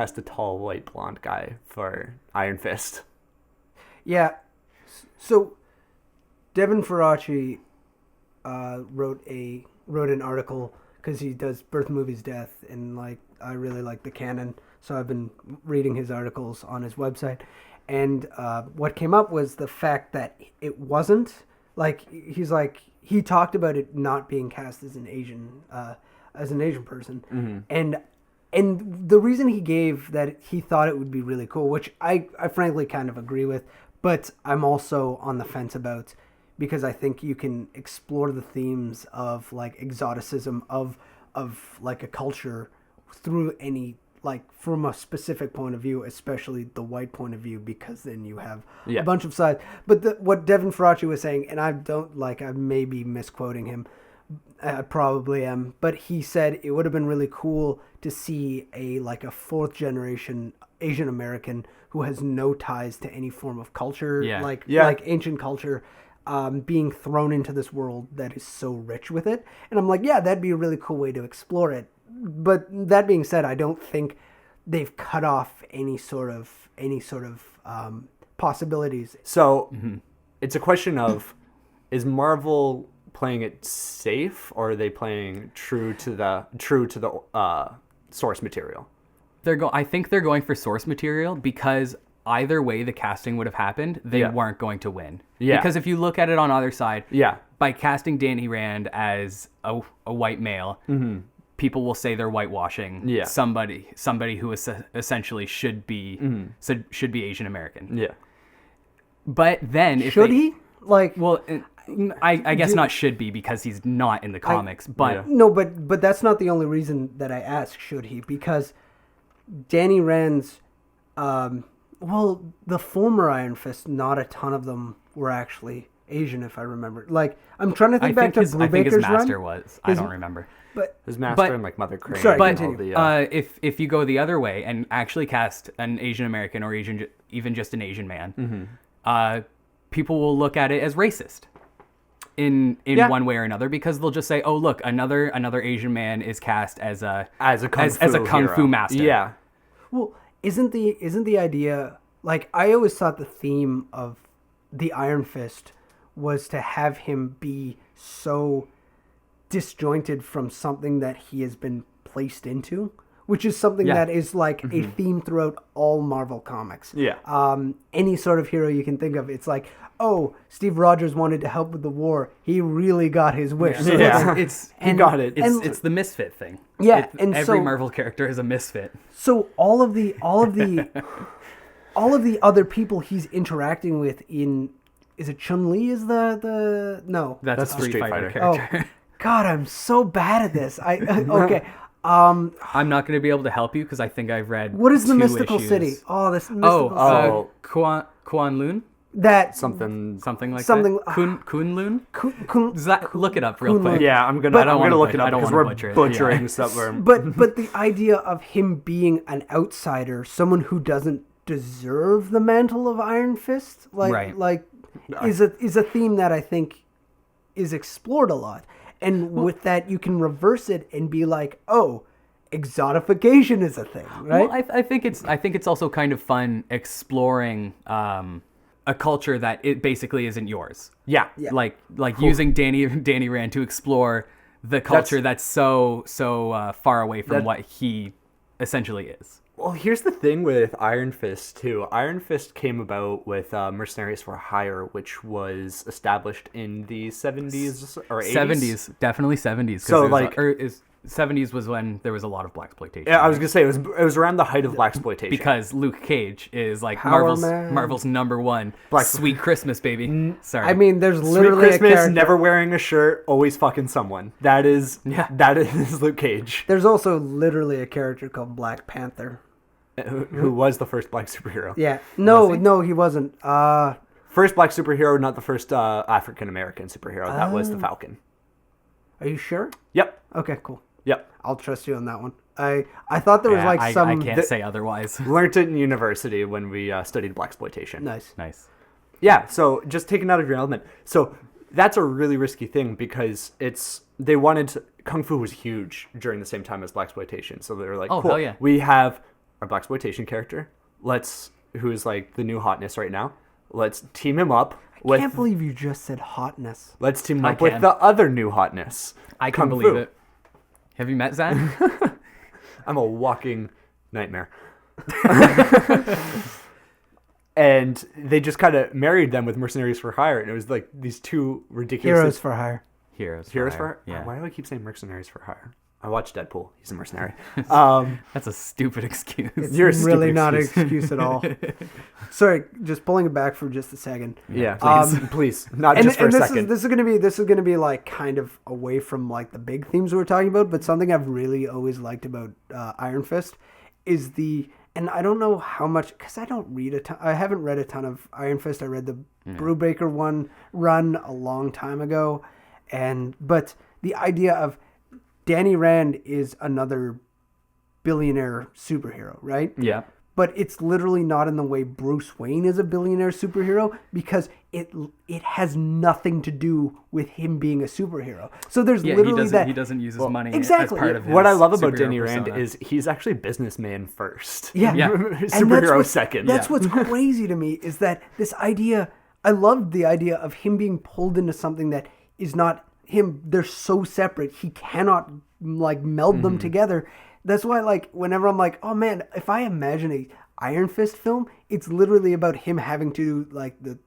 cast a tall, white, blonde guy for Iron Fist. Yeah. So, Devin Faraci wrote an article because he does Birth Movies Death, and like I really like the canon, so I've been reading his articles on his website. And what came up was the fact that it wasn't like he talked about it not being cast as an Asian person, and the reason he gave that he thought it would be really cool, which I frankly kind of agree with, but I'm also on the fence about, because I think you can explore the themes of like exoticism of like a culture through any, like from a specific point of view, especially the white point of view, because then you have a bunch of sides. But what Devin Faraci was saying, and I may be misquoting him, I probably am, but he said it would have been really cool to see a fourth generation Asian American who has no ties to any form of culture, like ancient culture, being thrown into this world that is so rich with it. And I'm like, yeah, that'd be a really cool way to explore it. But that being said, I don't think they've cut off any sort of possibilities. So it's a question of, is Marvel playing it safe, or are they playing true to the source material? I think they're going for source material, because either way the casting would have happened, they weren't going to win. Yeah. Because if you look at it on either side, by casting Danny Rand as a white male, people will say they're whitewashing somebody who is essentially should be Asian American. Yeah. But then should he? Like, well, I guess not should be, because he's not in the comics. But that's not the only reason that I ask should he, because Danny Rand's the former Iron Fist, not a ton of them were actually Asian, if I remember. Like, I'm trying to think back to Brubaker's run. I think his master was. I don't remember. But his master and like Mother Crane. Sorry, but if you go the other way and actually cast an Asian American, or even just an Asian man, people will look at it as racist in one way or another, because they'll just say, "Oh, look, another Asian man is cast as a kung fu master." Yeah. Well, isn't the idea, like, I always thought the theme of the Iron Fist was to have him be so disjointed from something that he has been placed into, which is something that is like a theme throughout all Marvel comics. Yeah. Any sort of hero you can think of, it's like, oh, Steve Rogers wanted to help with the war. He really got his wish. So he got it. It's the misfit thing. Yeah, and every Marvel character is a misfit. So all of the other people he's interacting with in, is it Chun-Li is the no? That's a Street Fighter character. Oh, God, I'm so bad at this. Okay. I'm not going to be able to help you, because I think I've read. What is the 2 mystical issues. city? Oh, this mystical city. Kwanlun? That something like something, that. Kunlun? Look it up real quick. Yeah, I'm gonna look it up, because we're butchering stuff. But the idea of him being an outsider, someone who doesn't deserve the mantle of Iron Fist, is a theme that I think is explored a lot. And with that, you can reverse it and be like, oh, exotification is a thing, right? Well, I think it's also kind of fun exploring a culture that it basically isn't yours. Yeah. Like cool. Using Danny Rand to explore the culture that's so far away from what he essentially is. Well, here's the thing with Iron Fist, too. Iron Fist came about with Mercenaries for Hire, which was established in the 70s or 80s? 70s, definitely 70s. So, 70s was when there was a lot of blaxploitation. Yeah, I was going to say, it was around the height of blaxploitation. Because Luke Cage is like Marvel's number one. Sweet Christmas, baby. Sorry. I mean, there's literally Sweet Christmas, never wearing a shirt, always fucking someone. That is Luke Cage. There's also literally a character called Black Panther. Who was the first black superhero. Yeah. No, he wasn't. First black superhero, not the first African-American superhero. That was the Falcon. Are you sure? Yep. Okay, cool. Yep. I'll trust you on that one. I thought there was I can't say otherwise. Learned it in university when we studied blaxploitation. Nice. Yeah, so just taken out of your element. So that's a really risky thing, because they wanted to, Kung Fu was huge during the same time as blaxploitation. So they were like, cool, hell yeah. we have our blaxploitation character. Who's like the new hotness right now. Let's team him up. I can't believe you just said hotness. Let's team him up with the other new hotness. I can believe it. Have you met Zach? I'm a walking nightmare. And they just kind of married them with Mercenaries for Hire, and it was like these two ridiculous Heroes for Hire. Heroes for Hire. Yeah. Why do I keep saying Mercenaries for Hire? I watched Deadpool. He's a mercenary. That's a stupid excuse. It's really not an excuse at all. Sorry, just pulling it back for just a second. Yeah, please, not just for a second. This is gonna be like kind of away from like the big themes we're talking about, but something I've really always liked about Iron Fist is and I don't know how much because I don't read a ton. I haven't read a ton of Iron Fist. I read the Brubaker one run a long time ago, but the idea of Danny Rand is another billionaire superhero, right? Yeah. But it's literally not in the way Bruce Wayne is a billionaire superhero because it has nothing to do with him being a superhero. So there's literally he doesn't use his money exactly. as part of his what I love about Danny persona. Rand is he's actually businessman first. Yeah. Superhero second. That's what's crazy to me is that this idea, I love the idea of him being pulled into something that is not him. They're so separate. He cannot like meld them together. That's why, like, whenever I'm like, oh man, if I imagine a Iron Fist film, it's literally about him having to do like the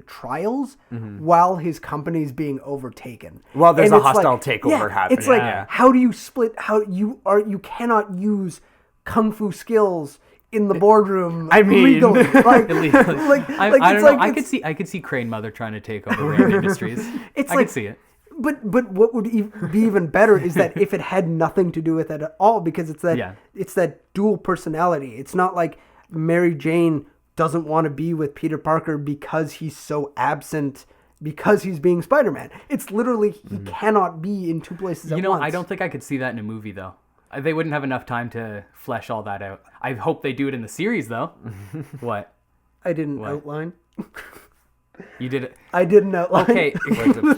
trials while his company's being overtaken. While there's a hostile takeover happening. It's like, how do you split? You cannot use kung fu skills in the boardroom. I mean, legally. I don't know. I could see Crane Mother trying to take over Rand Industries. I could see it. But what would be even better is that if it had nothing to do with it at all, because it's that dual personality. It's not like Mary Jane doesn't want to be with Peter Parker because he's so absent because he's being Spider-Man. It's literally he cannot be in two places at once. I don't think I could see that in a movie though. They wouldn't have enough time to flesh all that out. I hope they do it in the series though. What? I didn't outline. You did it. I didn't outline. Okay,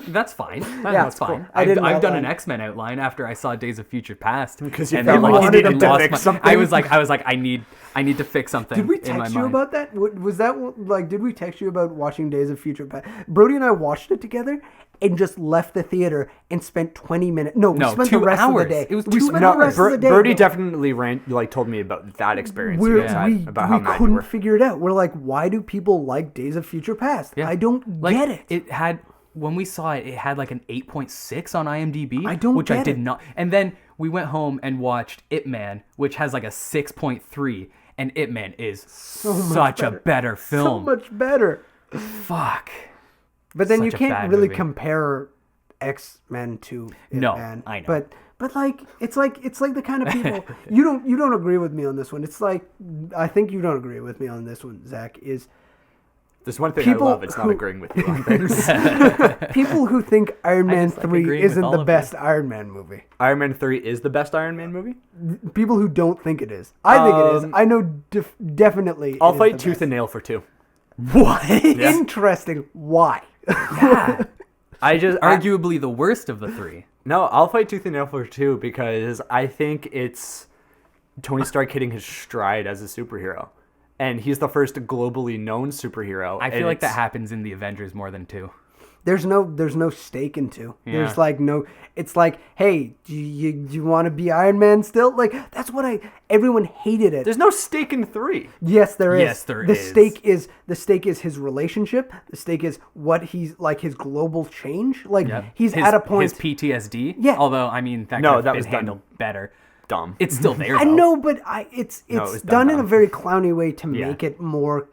that's fine. That's fine. Cool. I've done an X-Men outline after I saw Days of Future Past because you wanted to fix something. I was like, I need to fix something. Did we text you about that? Was that like? Did we text you about watching Days of Future Past? Brody and I watched it together and just left the theater and spent 20 minutes. No, we spent 2 the rest hours. of the day. It was 2 hours. The rest of the day. Brody definitely told me about that experience. We couldn't were. figure it out. We're like, why do people like Days of Future Past? Yeah. I don't get it. It had when we saw it, it had like an 8.6 on IMDb. I did not. And then we went home and watched Ip Man, which has like a 6.3, and Ip Man is such a better film. So much better. Fuck. But then you can't really compare X-Men to Ip Man. I know. But like it's like the kind of people you don't agree with me on this one. It's like I think you don't agree with me on this one, Zach, is there's one thing I love, it's not agreeing with you on things. People who think Iron Man 3 isn't the best Iron Man movie. Iron Man 3 is the best Iron Man movie? People who don't think it is. I think it is. I know definitely I'll fight tooth and nail for 2. What? Yeah. Interesting. Why? Yeah. Arguably the worst of the 3. No, I'll fight tooth and nail for 2 because I think it's Tony Stark hitting his stride as a superhero. And he's the first globally known superhero. I feel like that happens in the Avengers more than 2. There's no stake in 2. Yeah. There's like no. It's like, hey, do you want to be Iron Man still? Like that's what everyone hated it. There's no stake in 3. Yes, there is. Yes, there is. The stake is his relationship. The stake is what he's like his global change. Like he's at a point. His PTSD. Yeah. Although I mean that was handled better. Dumb. It's still there. Though. I know, but it's done in a very clowny way to make it more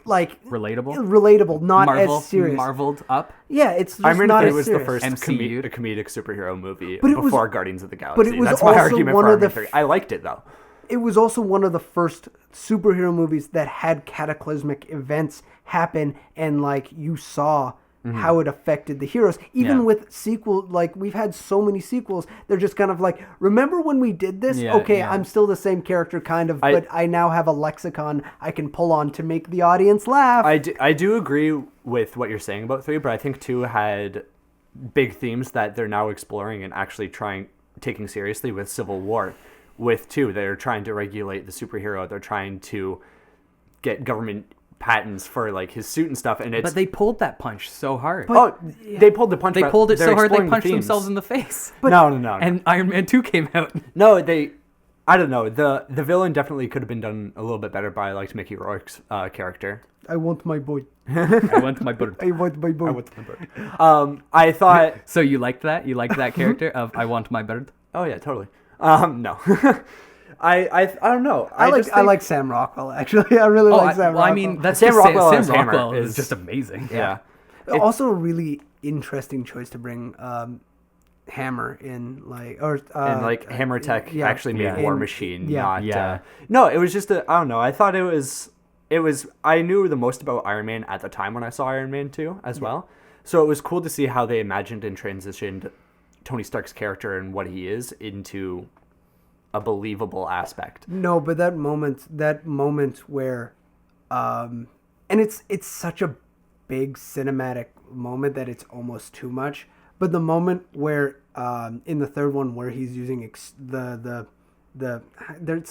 like relatable, not as serious. Marveled up. Yeah, it's just Iron Man not 3 as was serious. the first MCU. comedic superhero movie before Guardians of the Galaxy. But it was That's also my argument one for of Iron Man 3. I liked it though. It was also one of the first superhero movies that had cataclysmic events happen, and like you saw how it affected the heroes. Even with sequel, like we've had so many sequels, they're just kind of like, remember when we did this? I'm still the same character kind of, but I now have a lexicon I can pull on to make the audience laugh. I do agree with what you're saying about 3, but I think 2 had big themes that they're now exploring and actually taking seriously with Civil War, with 2. They're trying to regulate the superhero. They're trying to get government patents for like his suit and stuff, and but they pulled that punch so hard. They pulled the punch. They pulled it so hard they punched themselves in the face. But no. And Iron Man 2 came out. No, I don't know. The villain definitely could have been done a little bit better, but I liked Mickey Rourke's character. I want my boy. I want my bird. I want my boy. I want my bird. I thought. So you liked that? You liked that character of I want my bird? Oh yeah, totally. No. I don't know. I like Sam Rockwell, actually. I really like Sam Rockwell. I mean, that's Sam Rockwell. Sam Rockwell is just amazing. Yeah. Also, a really interesting choice to bring Hammer in, Hammer Tech actually made War Machine. Yeah. No, it was just I don't know. I thought it was. I knew the most about Iron Man at the time when I saw Iron Man 2 as well. So it was cool to see how they imagined and transitioned Tony Stark's character and what he is into a believable aspect. No, but that moment where, and it's such a big cinematic moment that it's almost too much. But the moment where, in the third one, where he's using it's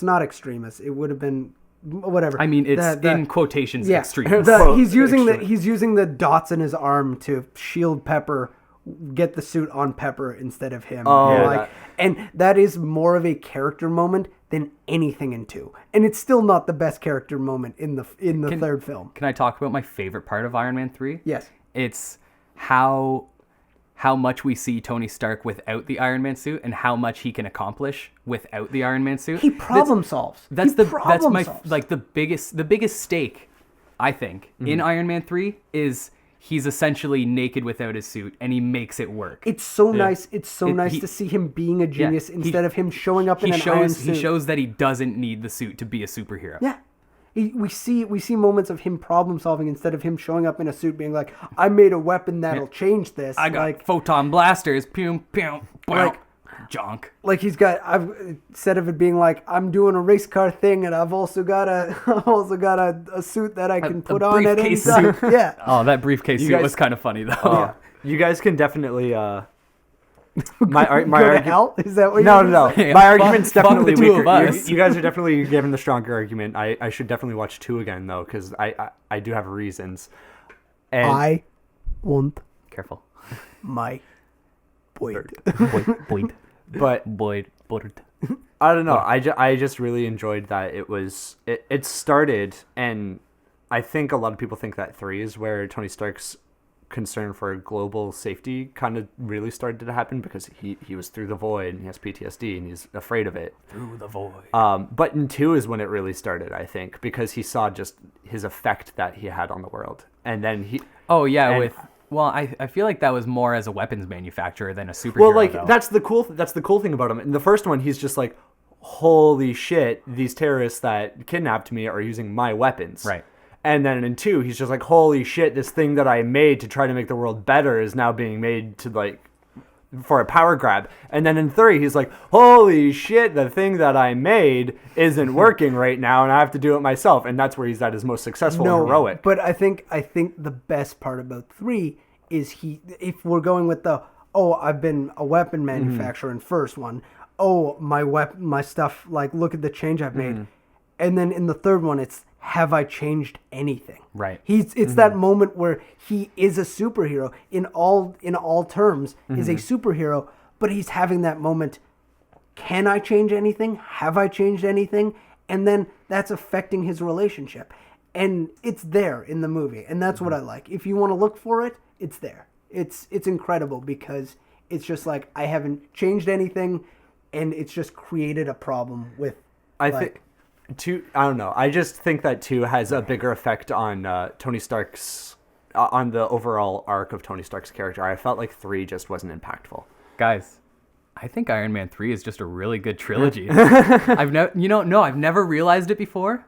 not extremist. It would have been whatever. I mean, it's in quotations extreme. He's using the dots in his arm to shield Pepper, get the suit on Pepper instead of him. And that is more of a character moment than anything in 2. And it's still not the best character moment in the third film. Can I talk about my favorite part of Iron Man 3? Yes. It's how much we see Tony Stark without the Iron Man suit and how much he can accomplish without the Iron Man suit. He problem solves. That's the biggest stake, I think, in Iron Man 3 is he's essentially naked without his suit and he makes it work. It's so nice. It's so nice to see him being a genius instead of him showing up in an iron suit. He shows that he doesn't need the suit to be a superhero. Yeah. We see moments of him problem solving instead of him showing up in a suit being like, I made a weapon that'll change this. I got photon blasters. Pew, pew, like jonk. Like instead of it being like, I'm doing a race car thing and I've also got a suit that I can put on at any time. Yeah. Oh, that briefcase suit was kind of funny though. You guys can definitely my Go to hell? Is that what No. Yeah, my argument's definitely the two weaker. of us. You guys are definitely giving the stronger argument. I should definitely watch 2 again though, because I do have reasons. And I want careful. My Boyd. Boyd. I don't know. I just really enjoyed that it started, and I think a lot of people think that 3 is where Tony Stark's concern for global safety kind of really started to happen, because he was through the void and he has PTSD and he's afraid of it. Through the void. But in 2 is when it really started, I think, because he saw just his effect that he had on the world. And then he... Oh, yeah, I feel like that was more as a weapons manufacturer than a superhero. Well, though. that's the cool thing about him. In the first one, he's just like, holy shit, these terrorists that kidnapped me are using my weapons. Right. And then in 2, he's just like, holy shit, this thing that I made to try to make the world better is now being made to for a power grab. And then in 3, he's like, holy shit, the thing that I made isn't working right now and I have to do it myself. And that's where he's at his most successful and heroic. But I think the best part about 3 is if we're going with I've been a weapon manufacturer in first one. My stuff, look at the change I've made. And then in the third one, it's, have I changed anything? Right. It's that moment where he is a superhero in all terms, is a superhero, but he's having that moment. Can I change anything? Have I changed anything? And then that's affecting his relationship. And it's there in the movie. And that's what I like. If you want to look for it, it's there. It's incredible, because it's just like, I haven't changed anything, and it's just created a problem with, I think 2, I don't know. I just think that 2 has a bigger effect on Tony Stark's, on the overall arc of Tony Stark's character. I felt like 3 just wasn't impactful. Guys, I think Iron Man 3 is just a really good trilogy. I've never realized it before,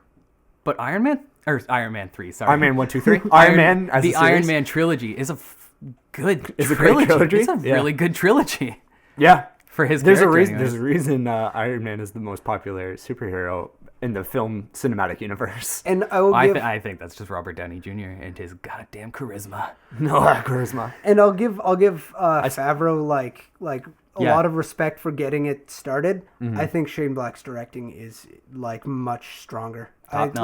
but Iron Man 3, sorry. Iron Man 1, 2, 3. Iron Man as the a Iron Man trilogy is a great trilogy. It's a really good trilogy. Yeah. For his there's character, a reason Iron Man is the most popular superhero in the film cinematic universe. And I think that's just Robert Downey Jr. and his goddamn charisma. No charisma. And I'll give Favreau like a lot of respect for getting it started. I think Shane Black's directing is like much stronger. And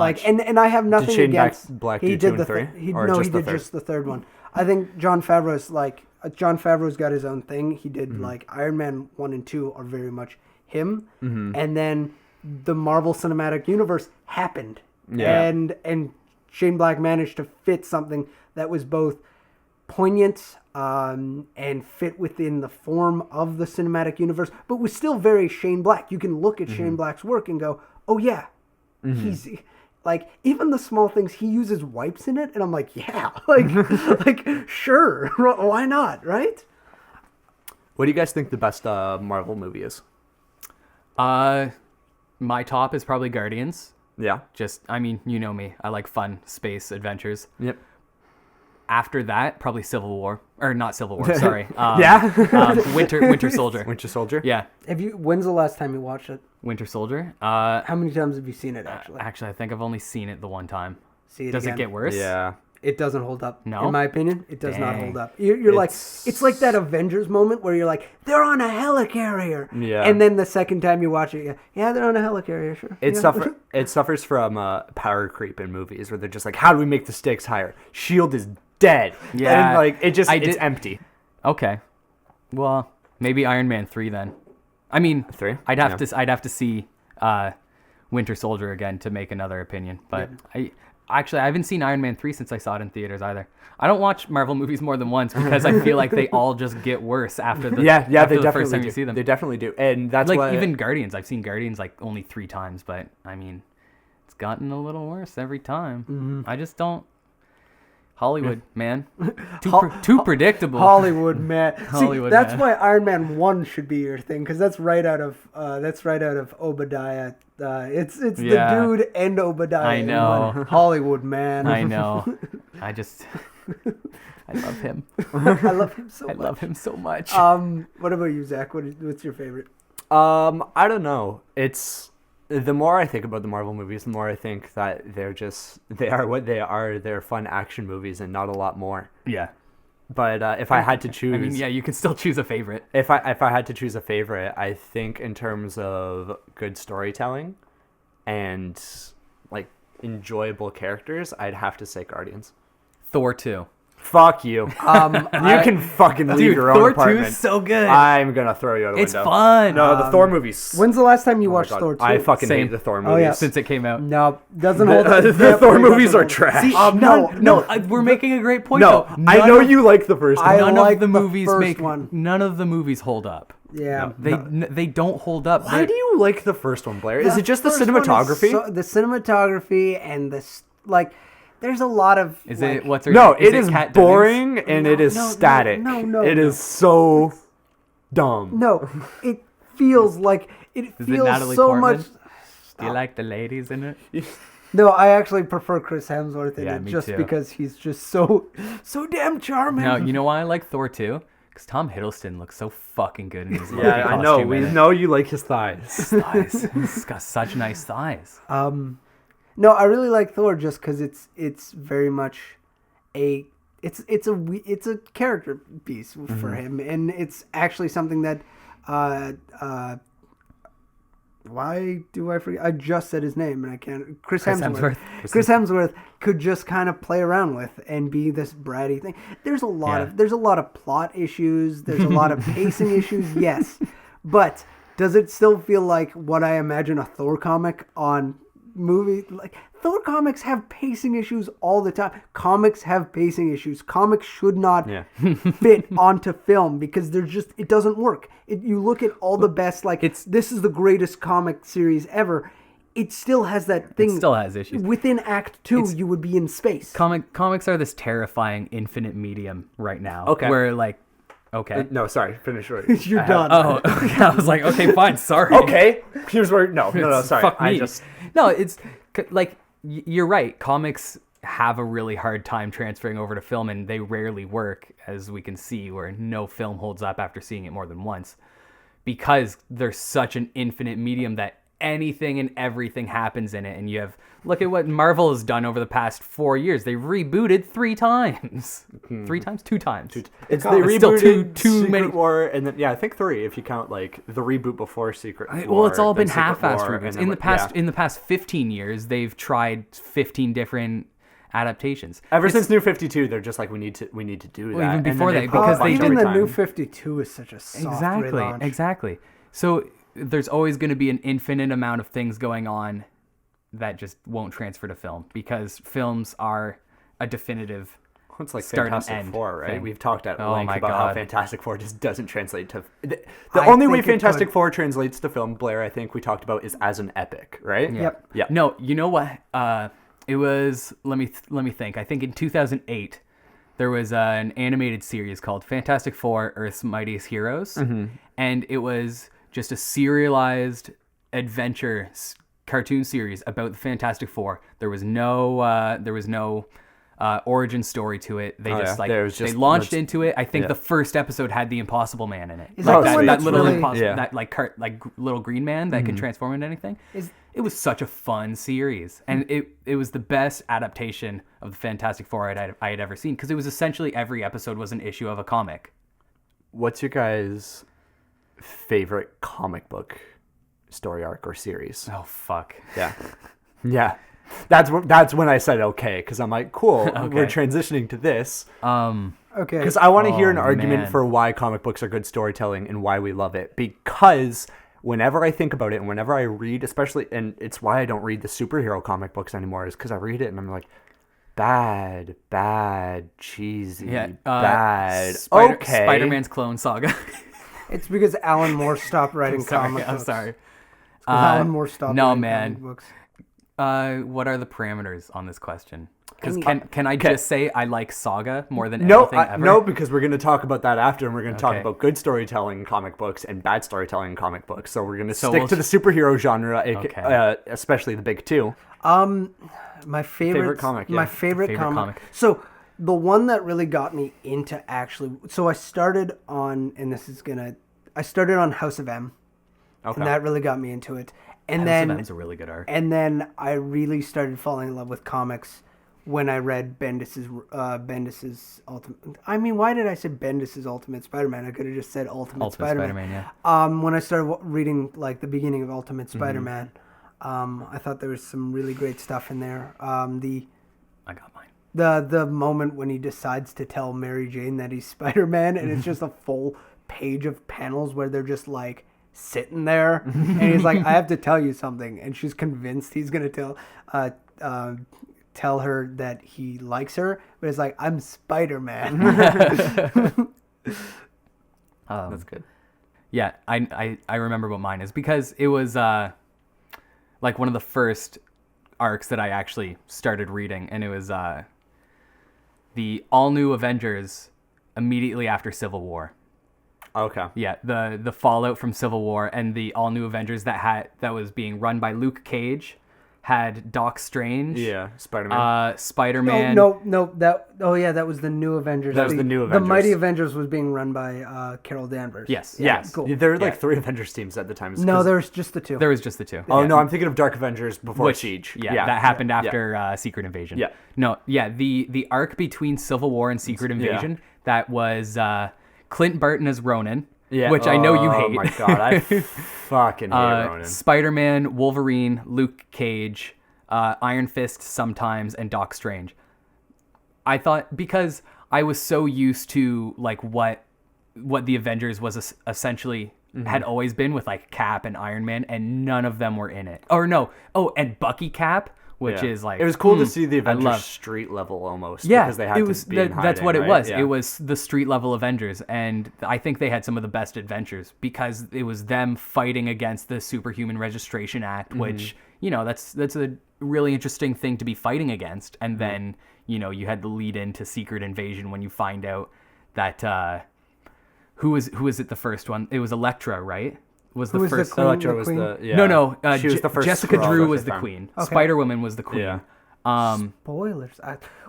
I have nothing did Shane against. Black He do did 2 and 3? He did just the third one. I think Jon Favreau's got his own thing. He did like Iron Man 1 and 2 are very much him, and then the Marvel Cinematic Universe happened, and Shane Black managed to fit something that was both poignant and fit within the form of the cinematic universe, but was still very Shane Black. You can look at Shane Black's work and go, oh yeah, he's like, even the small things, he uses wipes in it, and I'm like, yeah, like sure, why not, right? What do you guys think the best Marvel movie is? My top is probably Guardians. Yeah. I mean, you know me. I like fun space adventures. Yep. After that, probably Civil War. Or not Civil War, sorry. Winter Soldier. Winter Soldier? Yeah. When's the last time you watched it? Winter Soldier. How many times have you seen it, actually? Actually, I think I've only seen it the one time. Does it get worse? Yeah. It doesn't hold up. No? In my opinion, it does not hold up. It's like that Avengers moment where you're like, they're on a helicarrier. Yeah. And then the second time you watch it, yeah, they're on a helicarrier, sure. It suffers from power creep in movies where they're just like, how do we make the stakes higher? S.H.I.E.L.D. is dead. Yeah. And like, it's empty. Okay. Well, maybe Iron Man 3 then. I mean, 3? I'd have to see Winter Soldier again to make another opinion, but I haven't seen Iron Man 3 since I saw it in theaters either. I don't watch Marvel movies more than once because I feel like they all just get worse after the first time you see them. They definitely do. And that's like even Guardians. I've seen Guardians like only 3 times, but I mean, it's gotten a little worse every time. I just don't. Hollywood, man. Too predictable. Hollywood, man. Hollywood, that's man. why Iron Man 1 should be your thing, because that's right out of Obadiah. It's the dude and Obadiah. I know. Hollywood, man. I know. I love him. I love him so much. I love him so much. What about you, Zach? What's your favorite? I don't know. The more I think about the Marvel movies, the more I think that they are what they are. They're fun action movies and not a lot more. Yeah. But if I had to choose, I mean, yeah, you can still choose a favorite. If I had to choose a favorite, I think in terms of good storytelling and like enjoyable characters, I'd have to say Guardians. Thor 2. Fuck you. You can fucking leave your own Thor apartment. Thor 2 is so good. I'm gonna throw you out a window. It's fun. No, the Thor movies. When's the last time you watched Thor 2? I fucking hate the Thor movies. Oh, yeah. Since it came out. No, doesn't hold up. The Thor movies are trash. See, no, we're making a great point. No, though. I know you like the first one. None like of the the movies first one. None of the movies hold up. Yeah. They don't hold up. Why do you like the first one, Blair? Is it just the cinematography? The cinematography and there's a lot of. Is it what's her? No, name? it is boring and it is static. No. It is so dumb. No, it feels like Is it Natalie so Portman? much. Do you like the ladies in it? No, I actually prefer Chris Hemsworth in Yeah, it me just too. because he's just so damn charming. No, you know why I like Thor 2? Because Tom Hiddleston looks so fucking good in his movie Yeah, I know. costume We in it. know you like his thighs. His thighs. He's got such nice thighs. No, I really like Thor just because it's very much it's a character piece for him, and it's actually something that why do I forget? I just said his name and I can't. Chris Hemsworth. Chris Hemsworth could just kind of play around with and be this bratty thing. There's a lot of plot issues. There's a lot of pacing issues. Yes, but does it still feel like what I imagine a Thor comic on movie? Like Thor comics have pacing issues all the time. Comics have pacing issues. Comics should not fit onto film because it doesn't work. You look at all the best, this is the greatest comic series ever. It still has that thing. It still has issues. Within Act 2, you would be in space. Comics are this terrifying infinite medium right now. Okay. Where okay. No, sorry. Finish right. You're done. Oh, I was like, okay, fine, sorry. Okay. Here's where. No, sorry. Fuck me. No, it's like you're right. Comics have a really hard time transferring over to film, and they rarely work, as we can see, where no film holds up after seeing it more than once, because there's such an infinite medium that anything and everything happens in it. And you have, look at what Marvel has done over the past 4 years. They rebooted 3 times. 3 times? 2 times. They rebooted Secret War, and then I think 3 if you count like the reboot before Secret War. Well, it's all been half-assed reboots. In the past 15 years, they've tried 15 different adaptations. Ever since New 52, they're just like, we need to do that. Even before that, because they even the New 52 is such a soft relaunch. Exactly. So there's always going to be an infinite amount of things going on that just won't transfer to film, because films are a definitive it's like start Fantastic and end Four, right? thing. We've talked at length about how Fantastic Four just doesn't translate to... The only way Fantastic Four translates to film, Blair, I think we talked about, is as an epic, right? Yep. Yeah. No, you know what? It was, let me think. I think in 2008, there was an animated series called Fantastic Four: Earth's Mightiest Heroes, and it was just a serialized adventure cartoon series about the Fantastic Four. There was no origin story to it. They they launched into it. I think the first episode had the Impossible Man in it. Is that little little green man that can transform into anything? It was such a fun series, and it was the best adaptation of the Fantastic Four I had ever seen, because it was essentially every episode was an issue of a comic. What's your guys' favorite comic book story arc or series? Oh fuck. Yeah. That's when I said okay, because I'm like, cool, we're transitioning to this. Okay. Because I want to hear an argument for why comic books are good storytelling and why we love it. Because whenever I think about it and whenever I read, especially, and it's why I don't read the superhero comic books anymore, is because I read it and I'm like, bad, cheesy, bad. Spider-Man's Clone Saga. It's because Alan Moore stopped writing comic books. I'm sorry. Alan Moore stopped writing comic books. What are the parameters on this question? Because can I just say I like Saga more than anything ever? No, because we're going to talk about that after, and we're going to talk about good storytelling in comic books and bad storytelling in comic books. So we're going to stick to the superhero genre, especially the big two. My favorite comic. My favorite comic. So the one that really got me into I started on, I started on House of M, and that really got me into it. And House of M's a really good arc. And then I really started falling in love with comics when I read Bendis's Ultimate... I mean, why did I say Bendis's Ultimate Spider-Man? I could have just said Ultimate Spider-Man. When I started reading like the beginning of Ultimate Spider-Man, I thought there was some really great stuff in there. I got mine. The moment when he decides to tell Mary Jane that he's Spider-Man, and it's just a full page of panels where they're just like sitting there, and he's like, I have to tell you something, and she's convinced he's gonna tell her that he likes her, but it's like, I'm Spider-Man. That's good. Yeah, I remember what mine is, because it was like one of the first arcs that I actually started reading, and it was the all new Avengers immediately after Civil War. Okay. Yeah, the fallout from Civil War, and the all new Avengers that was being run by Luke Cage had Doc Strange. Yeah, Spider-Man. Spider-Man. No. That was the new Avengers. That was the new Avengers. The Mighty Avengers was being run by Carol Danvers. Yes. Cool. There were like 3 Avengers teams at the time. No, there was just the 2. There was just the 2. Oh, no, I'm thinking of Dark Avengers before Siege. Yeah, that happened after Secret Invasion. Yeah. No, yeah, the arc between Civil War and Secret Invasion, that was Clint Barton as Ronan. Yeah. Which I know you hate. Oh my god, I fucking hate Ronan. Spider-Man, Wolverine, Luke Cage, Iron Fist sometimes, and Doc Strange. I thought, because I was so used to like what the Avengers was essentially had always been, with like Cap and Iron Man, and none of them were in it. Or no, and Bucky Cap, which is like, it was cool to see the Avengers street level almost. Yeah, because they had to be in hiding, that's what right? it was. Yeah. It was the street level Avengers, and I think they had some of the best adventures, because it was them fighting against the Superhuman Registration Act, which, you know, that's a really interesting thing to be fighting against. And then, you know, you had the lead into Secret Invasion when you find out that who was it the first one? It was Elektra, right? Was the first. Elektra was the No. She was the first. Jessica Drew was the queen. Okay. Spider-Woman was the queen. Yeah. Spoilers.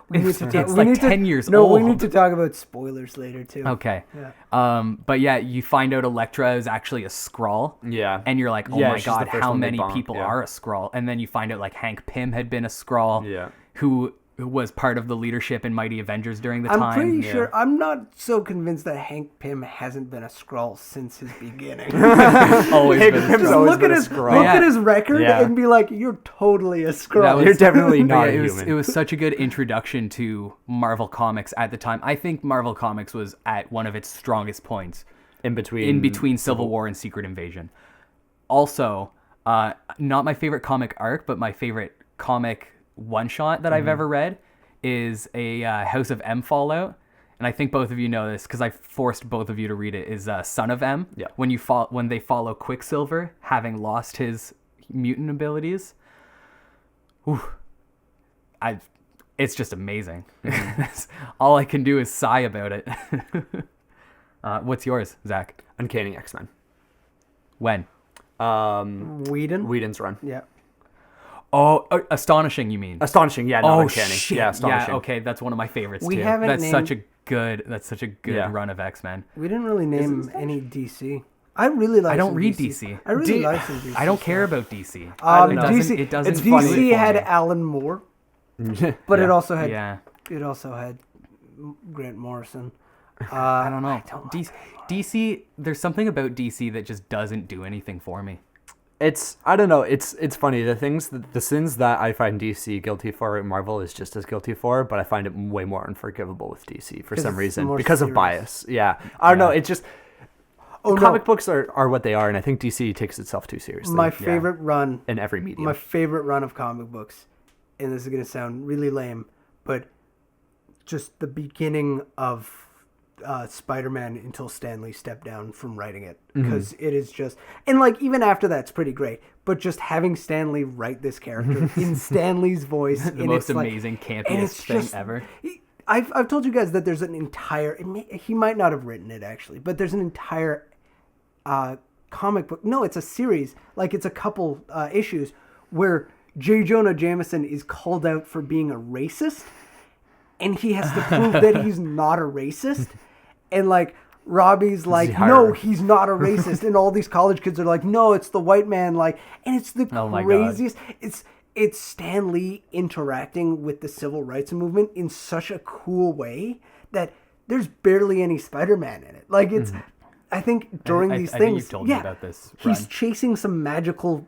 We need to it's like 10 years No, old. we need to talk about spoilers later too. Okay. Yeah. But yeah, you find out Elektra is actually a Skrull. Yeah. And you're like, oh Yeah, my she's god, the first how one they many bomb, people yeah. are a Skrull? And then you find out like Hank Pym had been a Skrull. Yeah. Who was part of the leadership in Mighty Avengers during the I'm time. pretty sure. I'm not so convinced that Hank Pym hasn't been a Skrull since his beginning. Always Hank been a Pym's Skrull. always look been at a his Skrull. look Yeah. at his record Yeah. and be like, "You're totally a Skrull." That was- You're definitely But not yeah, a it was human. it was such a good introduction to Marvel Comics at the time. I think Marvel Comics was at one of its strongest points in between Civil War and Secret Invasion. Also, not my favorite comic arc, but my favorite comic one shot that I've ever read is a House of M Fallout. And I think both of you know this because I forced both of you to read it. Is Son of M? Yeah. When they follow Quicksilver, having lost his mutant abilities. Ooh, it's just amazing. All I can do is sigh about it. What's yours, Zach? Uncanny X-Men. When? Whedon's run. Yeah. Oh, Astonishing, you mean? Astonishing, yeah, not Oh Uncanny. shit! Yeah, Astonishing. Yeah, okay, that's one of my favorites We too. haven't That's named- such a good Yeah. run of X-Men. We didn't really name any DC. I really like. I don't some read DC. DC. I really like some DC. I don't care about DC. I don't know. DC. It doesn't It's do it DC for had me. Alan Moore, but it also had Yeah, Grant Morrison. I don't know. I don't like DC. There's something about DC that just doesn't do anything for me. I don't know. It's funny. The sins that I find DC guilty for, Marvel is just as guilty for, but I find it way more unforgivable with DC for some it's reason more because of serious. bias. Yeah, I don't know. It's just Oh, no. comic books are what they are, and I think DC takes itself too seriously. My favorite run in every medium. My favorite run of comic books, and this is going to sound really lame, but just the beginning of Spider-Man until Stan Lee stepped down from writing it. Because it is just... And, like, even after that, it's pretty great. But just having Stan Lee write this character in Stan Lee's voice... The most amazing, campiest thing ever. I've told you guys that there's an entire... he might not have written it, actually, but there's an entire... comic book. No, it's a series. Like, it's a couple issues where J. Jonah Jameson is called out for being a racist, and he has to prove that he's not a racist. And, like, Robbie's like, no, he's not a racist. And all these college kids are like, no, it's the white man. Like, and it's the craziest. It's Stan Lee interacting with the civil rights movement in such a cool way that there's barely any Spider-Man in it. Like, it's... I think during these I things, think you've told me about this he's run. chasing some magical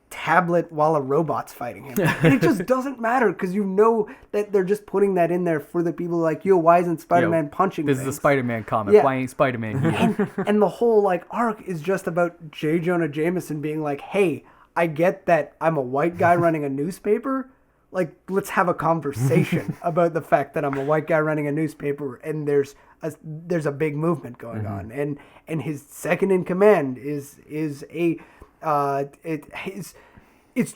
tablet while a robot's fighting him. And it just doesn't matter because you know that they're just putting that in there for the people like, yo, why isn't Spider-Man punching This things? is a Spider-Man comic. Yeah. Why ain't Spider-Man here? And the whole like arc is just about J. Jonah Jameson being like, hey, I get that I'm a white guy running a newspaper. Like, let's have a conversation about the fact that I'm a white guy running a newspaper and there's a big movement going on. And his second in command is it's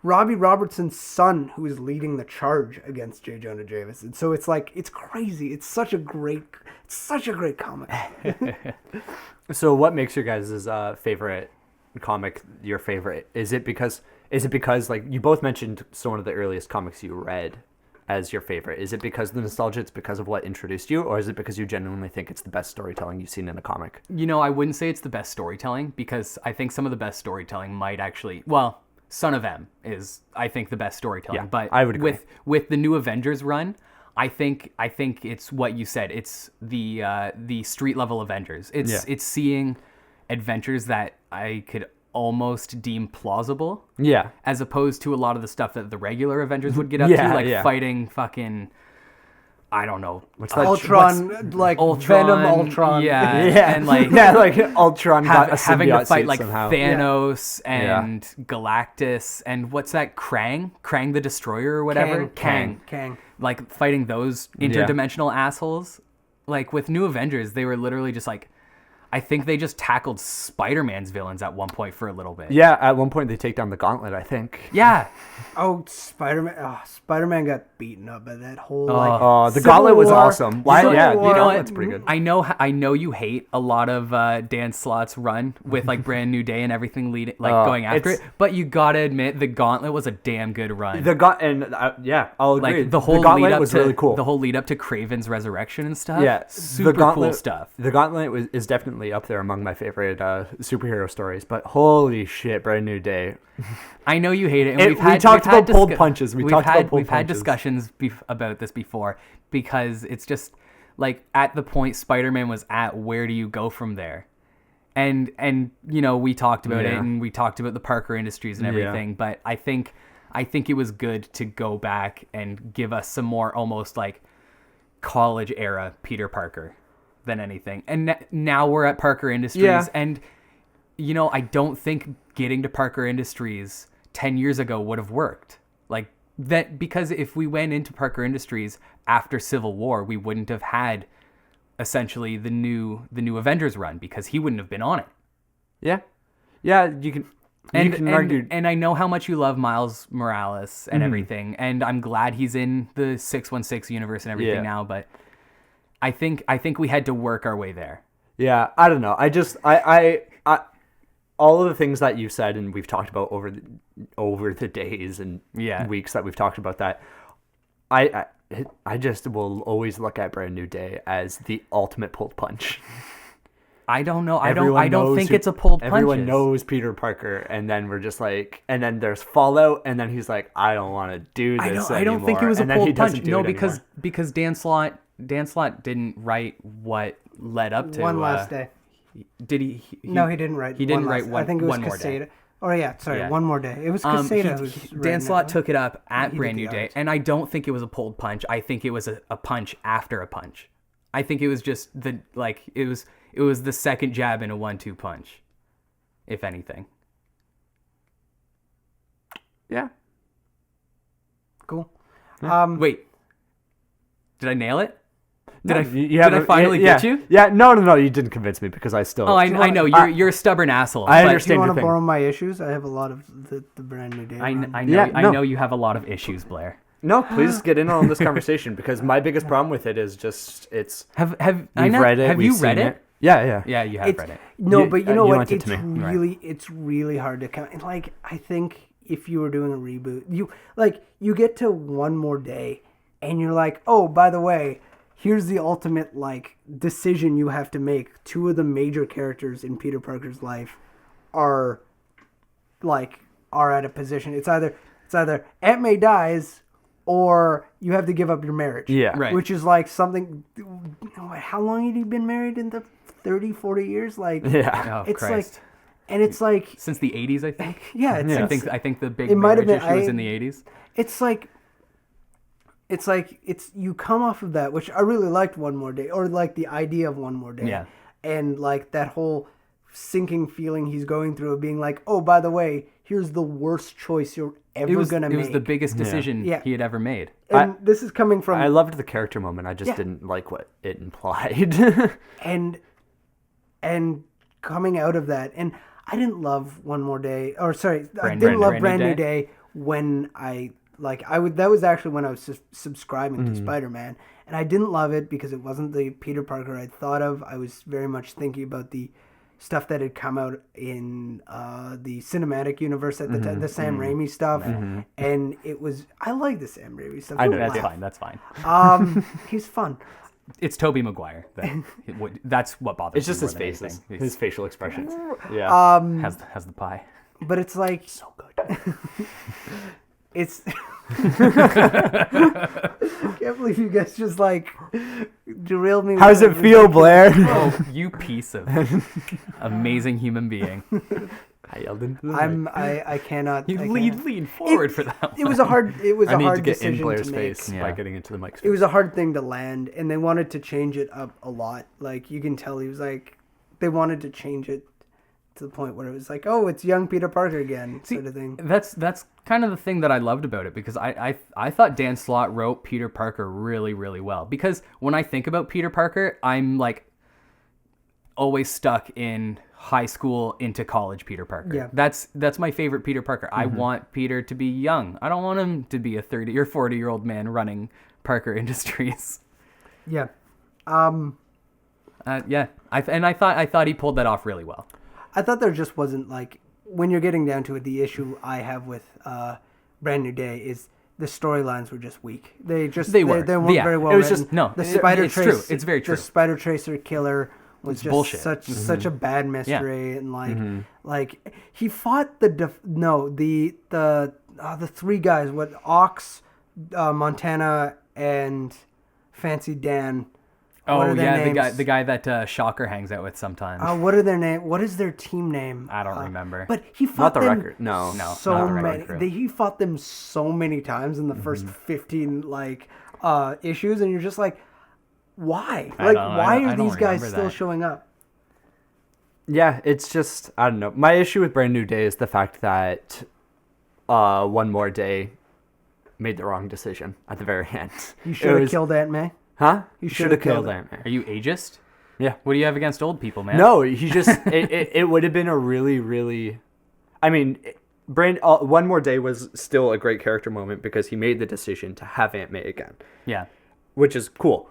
Robbie Robertson's son who is leading the charge against J. Jonah Jameson. So it's like, it's crazy. It's such a great comic. So what makes your guys' favorite comic your favorite? Is it because like you both mentioned one of the earliest comics you read as your favorite? Is it because of the nostalgia, it's because of what introduced you, or is it because you genuinely think it's the best storytelling you've seen in a comic? You know, I wouldn't say it's the best storytelling because I think some of the best storytelling might actually... Well, Son of M is, I think, the best storytelling. Yeah, but I would agree. With the new Avengers run, I think it's what you said. It's the street level Avengers. It's seeing adventures that I could almost deem plausible. Yeah. As opposed to a lot of the stuff that the regular Avengers would get up Yeah, to, like yeah. fighting fucking... I don't know. What's that? Ultron, Venom Ultron. Yeah. Yeah. And like... yeah, like Ultron got a having to symbiote fight suit like somehow. Thanos and Galactus and what's that, Krang the Destroyer or whatever, Kang. like fighting those interdimensional assholes. Like with New Avengers, they were literally just like, I think they just tackled Spider-Man's villains at one point for a little bit. Yeah, at one point they take down the Gauntlet, I think. Yeah. Oh, Spider-Man! Oh, Spider-Man got beaten up by that whole the Gauntlet was awesome. Why? Yeah, you know what? That's pretty good. I know you hate a lot of Dan Slott's run with like Brand New Day and everything going after it, but you gotta admit the Gauntlet was a damn good run. I'll agree. Like the whole Gauntlet lead up was to really cool. The whole lead up to Kraven's resurrection and stuff. Yeah, super cool stuff. The Gauntlet is definitely up there among my favorite superhero stories. But holy shit, Brand New Day. I know you hate it. And we talked about pulled punches. We've had discussions about this before because it's just like at the point Spider-Man was at, where do you go from there? And you know, we talked about it, and we talked about the Parker Industries and everything. But I think it was good to go back and give us some more almost like college era Peter Parker than anything. And now we're at Parker Industries, and you know, I don't think getting to Parker Industries 10 years ago would have worked. Like that, because if we went into Parker Industries after Civil War, we wouldn't have had essentially the new Avengers run, because he wouldn't have been on it. Yeah. Yeah, you can argue. And I know how much you love Miles Morales and everything, and I'm glad he's in the 616 universe and everything now, but I think we had to work our way there. Yeah, I don't know. I all of the things that you said and we've talked about over the days and weeks that we've talked about that, I just will always look at Brand New Day as the ultimate pulled punch. I don't know. I don't think it's a pulled punch. Everyone knows Peter Parker, and then we're just like, and then there's Fallout, and then he's like, I don't want to do this anymore. I don't think it was a pulled punch. No, because Dan Slott didn't write what led up to One Last Day. Did he? No, he didn't write. He didn't write one. I think it was One More Day. Oh yeah, sorry, One More Day. It was Caseta. Dan Slott took it up at Brand New Day, and I don't think it was a pulled punch. I think it was a punch after a punch. I think it was just it was the second jab in a 1-2 punch, if anything. Yeah. Cool. Wait, did I nail it? Did I finally get you? Yeah, no, you didn't convince me because I still... Oh, I know, you're a stubborn asshole. I understand. Do you want to borrow my issues? I have a lot of the Brand New Day. I know you have a lot of issues, Blair. No, please get in on this conversation, because my biggest problem with it is just it's... Have you read it? Yeah. Yeah, you have read it. No, but you know what? It's really hard to count. And like, I think if you were doing a reboot, you get to One More Day, and you're like, oh, by the way, here's the ultimate like decision you have to make. Two of the major characters in Peter Parker's life are at a position. It's either Aunt May dies, or you have to give up your marriage. Yeah. Right. Which is like something... How long had he been married? In the 30, 40 years? Like, yeah. Oh, it's Christ. like... And it's like... Since the 80s, I think. Yeah. I think the big marriage issue was in the 80s. It's like... You come off of that, which I really liked One More Day, or like the idea of One More Day. Yeah. And like that whole sinking feeling he's going through of being like, oh, by the way, here's the worst choice you're ever going to make. It was the biggest decision he had ever made. And this is coming from... I loved the character moment. I just didn't like what it implied. and coming out of that, and I didn't love One More Day, or sorry, I didn't love Brand New Day when that was actually when I was subscribing to Spider-Man, and I didn't love it because it wasn't the Peter Parker I'd thought of. I was very much thinking about the stuff that had come out in the cinematic universe at the time, the Sam Raimi stuff, and it was... I like the Sam Raimi stuff. I know, that's fine. He's fun. It's Tobey Maguire. That's what bothers me. It's just his face, his facial expressions. Yeah. Has the pie. But it's like... So good. It's... I can't believe you guys just like derailed me. How does it feel, Blair? Oh, you piece of amazing human being. I yelled into the I cannot. You lean forward for that one. It was a hard. It was I a need hard to get decision in Blair's to make. face by getting into the mic. It was a hard thing to land, and they wanted to change it up a lot. Like you can tell, he was like, they wanted to change it to the point where it was like, oh, it's young Peter Parker again, sort of thing. That's kind of the thing that I loved about it, because I thought Dan Slott wrote Peter Parker really, really well. Because when I think about Peter Parker, I'm like, always stuck in high school into college Peter Parker. Yeah. That's my favorite Peter Parker. I want Peter to be young. I don't want him to be a 30 or 40-year-old man running Parker Industries. Yeah. Yeah. I thought he pulled that off really well. I thought there just wasn't, like, when you're getting down to it, the issue I have with Brand New Day is the storylines were just weak. They weren't very well written. It's true. It's very true. The Spider Tracer killer was just bullshit. Such a bad mystery, and like he fought the three guys, Ox, Montana, and Fancy Dan. Oh yeah, the guy that Shocker hangs out with sometimes. What are their name? What is their team name? I don't remember. But he fought not the them record. No, so many. He fought them so many times in the first 15 issues, and you're just like, why? Why are these guys still showing up? Yeah, it's just, I don't know. My issue with Brand New Day is the fact that One More Day made the wrong decision at the very end. You should have killed Aunt May. Huh? You should have killed Aunt May. Are you ageist? Yeah. What do you have against old people, man? No, he just, it would have been a really, really, I mean, One More Day was still a great character moment because he made the decision to have Aunt May again. Yeah. Which is cool.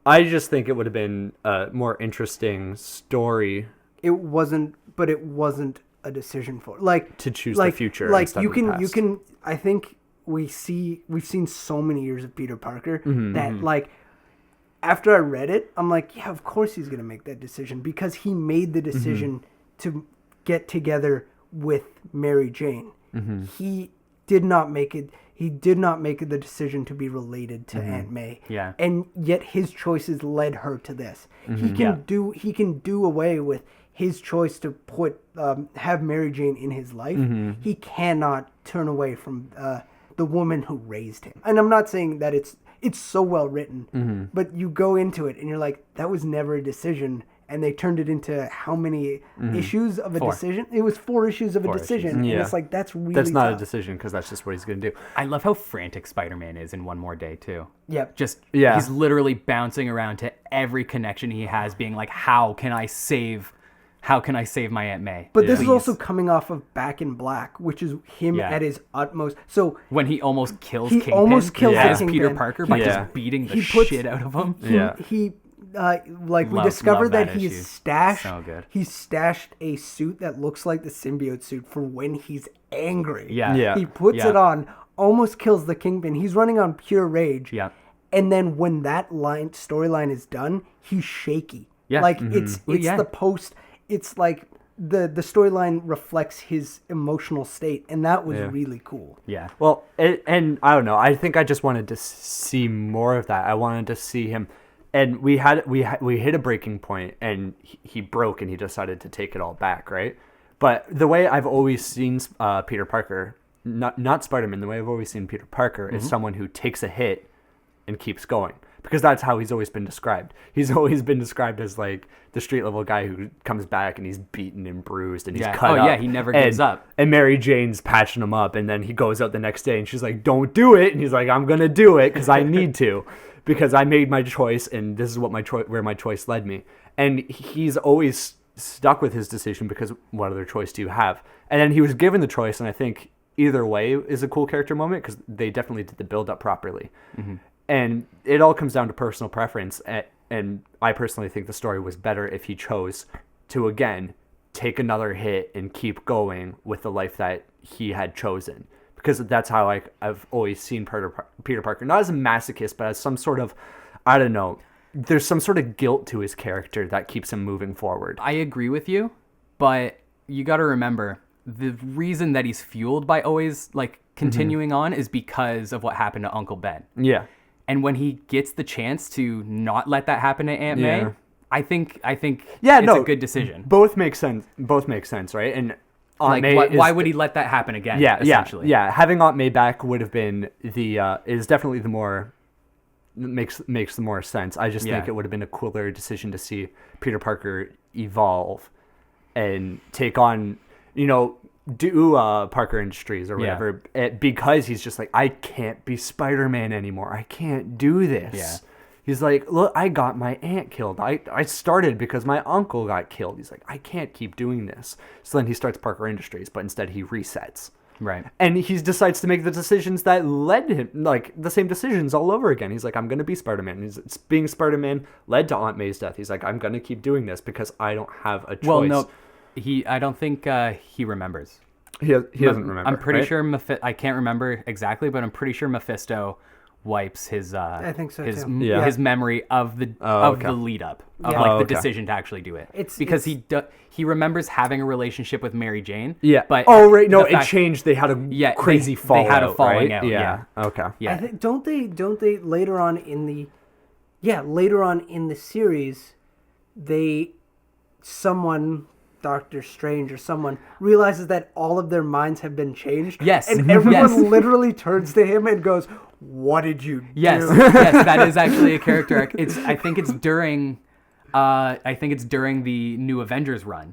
I just think it would have been a more interesting story. It wasn't a decision for to choose the future. Like you can. I think we've seen so many years of Peter Parker that after I read it, I'm like, yeah, of course he's gonna make that decision because he made the decision to get together with Mary Jane. He did not make it. He did not make the decision to be related to Aunt May. Yeah. And yet his choices led her to this. He can do away with his choice to have Mary Jane in his life. He cannot turn away from the woman who raised him. And I'm not saying that it's so well written, but you go into it and you're like, that was never a decision. And they turned it into how many issues of a decision? It was 4 issues of a decision. Yeah. And it's like, that's really That's not tough. a decision because that's just what he's going to do. I love how frantic Spider-Man is in One More Day, too. Yep. He's literally bouncing around to every connection he has, being like, how can I save my Aunt May? But this is also coming off of Back in Black, which is him at his utmost. So when he almost kills Kingpin as Peter Parker by just beating the shit out of him. He we discovered that he's stashed. So good. He stashed a suit that looks like the symbiote suit for when he's angry. Yeah. He puts it on, almost kills the Kingpin. He's running on pure rage. Yeah. And then when that storyline is done, he's shaky. Yeah. It's the post. It's like the storyline reflects his emotional state, and that was really cool. Yeah. Well, and I don't know. I think I just wanted to see more of that. I wanted to see him, and we hit a breaking point, and he broke, and he decided to take it all back, right? But the way I've always seen Peter Parker, not Spider-Man, the way I've always seen Peter Parker is someone who takes a hit and keeps going. Because that's how he's always been described. He's always been described as like the street level guy who comes back and he's beaten and bruised and he's cut up. Oh yeah, he never gives up. And Mary Jane's patching him up, and then he goes out the next day and she's like, "Don't do it," and he's like, "I'm gonna do it because I need to, because I made my choice and this is what where my choice led me." And he's always stuck with his decision because what other choice do you have? And then he was given the choice, and I think either way is a cool character moment because they definitely did the build up properly. And it all comes down to personal preference. And I personally think the story was better if he chose to, again, take another hit and keep going with the life that he had chosen. Because that's how I've always seen Peter Parker. Not as a masochist, but as some sort of, I don't know, there's some sort of guilt to his character that keeps him moving forward. I agree with you, but you got to remember, the reason that he's fueled by always continuing on is because of what happened to Uncle Ben. Yeah. And when he gets the chance to not let that happen to Aunt May, I think it's a good decision. Both make sense. Right? And Aunt May why would he let that happen again? Essentially. Yeah. Having Aunt May back would have been is definitely the more makes the more sense. I just think it would have been a cooler decision to see Peter Parker evolve and take on, do Parker Industries or whatever, because he's just like, I can't be Spider-Man anymore. I can't do this. He's like, look, I got my aunt killed. I started because my uncle got killed. He's like, I can't keep doing this. So then he starts Parker Industries, but instead he resets. Right. And he decides to make the decisions that led him, like the same decisions all over again. He's like, I'm going to be Spider-Man. Being Spider-Man led to Aunt May's death. He's like, I'm going to keep doing this because I don't have a choice. Well, no, I don't think he remembers. He doesn't remember. I'm pretty right? sure I can't remember exactly, but I'm pretty sure Mephisto wipes his I think so his, too. his memory of the the lead up of the decision to actually do it. Because he remembers having a relationship with Mary Jane. Yeah. But it changed. They had a crazy fallout. They had a falling out. Yeah. Okay. Yeah. Don't they later on in the series, someone, Doctor Strange or someone, realizes that all of their minds have been changed. Yes. And everyone literally turns to him and goes, "What did you do?" Yes, that is actually a character arc. I think it's during the new Avengers run.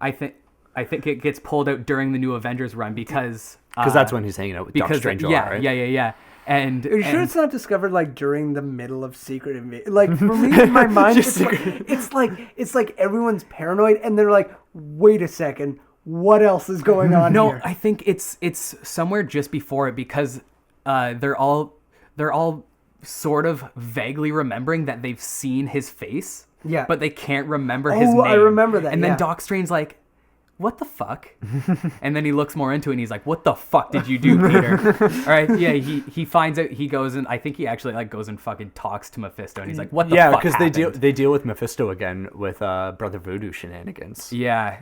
I think it gets pulled out during the new Avengers run because that's when he's hanging out with Doctor Strange. Yeah. And are you sure it's not discovered like during the middle of Secret Invasion? Like for me in my mind, it's like everyone's paranoid and they're like, "Wait a second, what else is going on here?" No, I think it's somewhere just before it because they're all sort of vaguely remembering that they've seen his face. Yeah. But they can't remember his name. I remember that. And then Doc Strange's like, "What the fuck?" And then he looks more into it and he's like, "What the fuck did you do, Peter?" All right, yeah, he finds out, he goes and I think he actually like goes and fucking talks to Mephisto and he's like, "What the fuck happened?" Yeah, because they deal with Mephisto again with Brother Voodoo shenanigans. Yeah.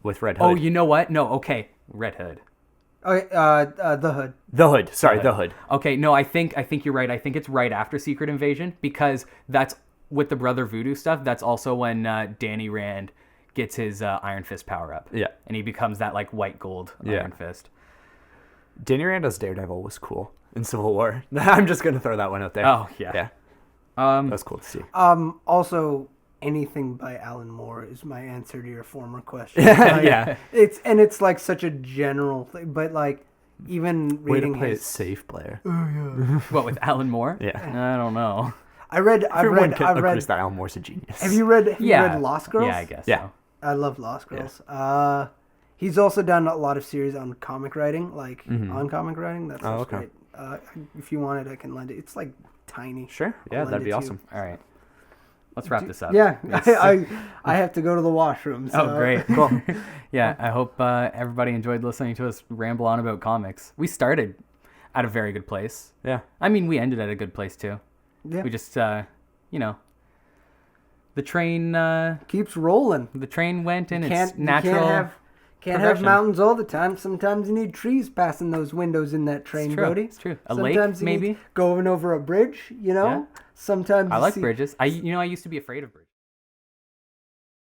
With Red Hood. Oh, you know what? No, okay. Red Hood. Okay, the Hood. The Hood. Sorry, the Hood. Okay, no, I think you're right. I think it's right after Secret Invasion because that's with the Brother Voodoo stuff. That's also when Danny Rand gets his Iron Fist power up. Yeah. And he becomes that like white gold Iron Fist. Danny Rand as Daredevil was cool in Civil War. I'm just going to throw that one out there. Oh, yeah. Yeah. That was cool to see. Also, anything by Alan Moore is my answer to your former question. Yeah. It's like such a general thing, but like even reading way to play it safe, Blair. Oh yeah. What, with Alan Moore? Yeah. I don't know. I've read that Alan Moore's a genius. Have you read Lost Girls? Yeah, I guess. Yeah. So. I love Lost Girls. Yeah. He's also done a lot of series on comic writing, like on comic writing. That's great. If you want it, I can lend it. It's like tiny. Sure. Yeah, that'd be awesome. All right. Let's wrap this up. Yeah, I have to go to the washroom. So. Oh, great. Cool. Yeah, I hope everybody enjoyed listening to us ramble on about comics. We started at a very good place. Yeah. I mean, we ended at a good place, too. Yeah. We just, the train... keeps rolling. The train went in its natural... Can't have mountains all the time. Sometimes you need trees passing those windows in that train, Brody. It's true. Sometimes lake, maybe? Going over a bridge, Yeah. Sometimes I like bridges. I used to be afraid of bridges.